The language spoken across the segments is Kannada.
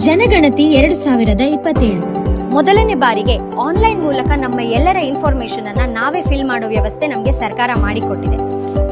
ಜನಗಣತಿ 2027 ಮೊದಲನೇ ಬಾರಿಗೆ ಆನ್ಲೈನ್ ಮೂಲಕ ನಮ್ಮ ಎಲ್ಲರ ಇನ್ಫಾರ್ಮೇಶನ್ ಅನ್ನ ನಾವೇ ಫಿಲ್ ಮಾಡೋ ವ್ಯವಸ್ಥೆ ನಮಗೆ ಸರ್ಕಾರ ಮಾಡಿಕೊಟ್ಟಿದೆ.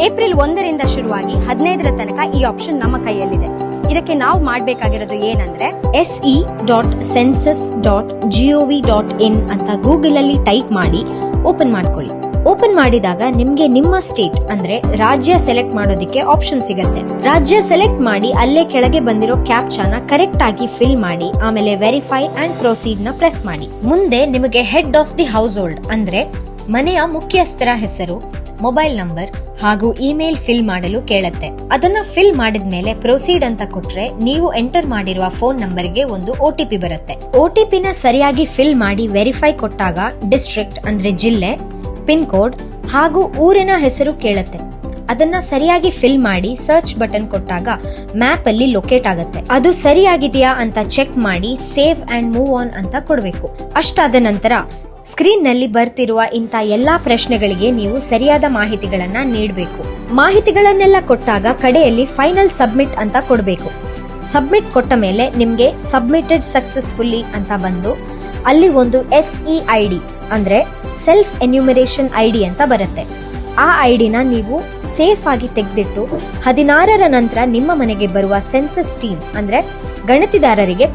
ಏಪ್ರಿಲ್ 1ರಿಂದ ಶುರುವಾಗಿ 15ರ ತನಕ ಈ ಆಪ್ಷನ್ ನಮ್ಮ ಕೈಯಲ್ಲಿದೆ. ಇದಕ್ಕೆ ನಾವು ಮಾಡಬೇಕಾಗಿರೋದು ಏನಂದ್ರೆ se.census.gov.in ಅಂತ ಗೂಗಲ್ ಅಲ್ಲಿ ಟೈಪ್ ಮಾಡಿ ಓಪನ್ ಮಾಡ್ಕೊಳ್ಳಿ. ಓಪನ್ ಮಾಡಿದಾಗ ನಿಮ್ಗೆ ನಿಮ್ಮ ಸ್ಟೇಟ್ ಅಂದ್ರೆ ರಾಜ್ಯ ಸೆಲೆಕ್ಟ್ ಮಾಡೋದಕ್ಕೆ ಆಪ್ಷನ್ ಸಿಗತ್ತೆ. ರಾಜ್ಯ ಸೆಲೆಕ್ಟ್ ಮಾಡಿ ಅಲ್ಲೇ ಕೆಳಗೆ ಬಂದಿರೋ ಕ್ಯಾಪ್ಚಾನ ಕರೆಕ್ಟ್ ಆಗಿ ಫಿಲ್ ಮಾಡಿ ಆಮೇಲೆ ವೆರಿಫೈ ಅಂಡ್ ಪ್ರೊಸೀಡ್ ನ ಪ್ರೆಸ್ ಮಾಡಿ. ಮುಂದೆ ನಿಮಗೆ head of the house hold ಅಂದ್ರೆ ಮನೆಯ ಮುಖ್ಯಸ್ಥರ ಹೆಸರು, ಮೊಬೈಲ್ ನಂಬರ್ ಹಾಗೂ ಇಮೇಲ್ ಫಿಲ್ ಮಾಡಲು ಕೇಳತ್ತೆ. ಅದನ್ನ ಫಿಲ್ ಮಾಡಿದ್ಮೇಲೆ ಪ್ರೊಸೀಡ್ ಅಂತ ಕೊಟ್ರೆ ನೀವು ಎಂಟರ್ ಮಾಡಿರುವ ಫೋನ್ ನಂಬರ್ಗೆ ಒಂದು OTP ಬರುತ್ತೆ. OTP ನ ಸರಿಯಾಗಿ ಫಿಲ್ ಮಾಡಿ ವೆರಿಫೈ ಕೊಟ್ಟಾಗ ಡಿಸ್ಟ್ರಿಕ್ಟ್ ಅಂದ್ರೆ ಜಿಲ್ಲೆ, ಪಿನ್ ಕೋಡ್ ಹಾಗೂ ಊರಿನ ಹೆಸರು ಕೇಳತ್ತೆ. ಅದನ್ನ ಸರಿಯಾಗಿ ಫಿಲ್ ಮಾಡಿ ಸರ್ಚ್ ಬಟನ್ ಕೊಟ್ಟಾಗ ಮ್ಯಾಪ್ ಅಲ್ಲಿ ಲೊಕೇಟ್ ಆಗತ್ತೆ. ಅದು ಸರಿಯಾಗಿದೆಯಾ ಅಂತ ಚೆಕ್ ಮಾಡಿ ಸೇವ್ ಅಂಡ್ ಮೂವ್ ಆನ್ ಅಂತ ಕೊಡಬೇಕು. ಅಷ್ಟಾದ ನಂತರ ಸ್ಕ್ರೀನ್ ನಲ್ಲಿ ಬರ್ತಿರುವ ಇಂಥ ಎಲ್ಲಾ ಪ್ರಶ್ನೆಗಳಿಗೆ ನೀವು ಸರಿಯಾದ ಮಾಹಿತಿಗಳನ್ನ ನೀಡಬೇಕು. ಮಾಹಿತಿಗಳನ್ನೆಲ್ಲ ಕೊಟ್ಟಾಗ ಕಡೆಯಲ್ಲಿ ಫೈನಲ್ ಸಬ್ಮಿಟ್ ಅಂತ ಕೊಡಬೇಕು. ಸಬ್ಮಿಟ್ ಕೊಟ್ಟ ಮೇಲೆ ನಿಮ್ಗೆ ಸಬ್ಮಿಟೆಡ್ ಸಕ್ಸಸ್ಫುಲ್ಲಿ ಅಂತ ಬಂದು ಅಲ್ಲಿ ಒಂದು SEID ಅಂದ್ರೆ ಸೆಲ್ಫ್ ಎನ್ಯೂಮರೇಷನ್ ID ಅಂತ ಬರುತ್ತೆ. ಆ ಐಡಿನ ನೀವು ಸೇಫ್ ಆಗಿ ತೆಗೆದಿಟ್ಟು 16ರ ನಂತರ ನಿಮ್ಮ ಮನೆಗೆ ಬರುವ ಸೆನ್ಸಸ್ ಟೀಮ್ ಅಂದ್ರೆ ಗಣತಿದಾರರಿಗೆ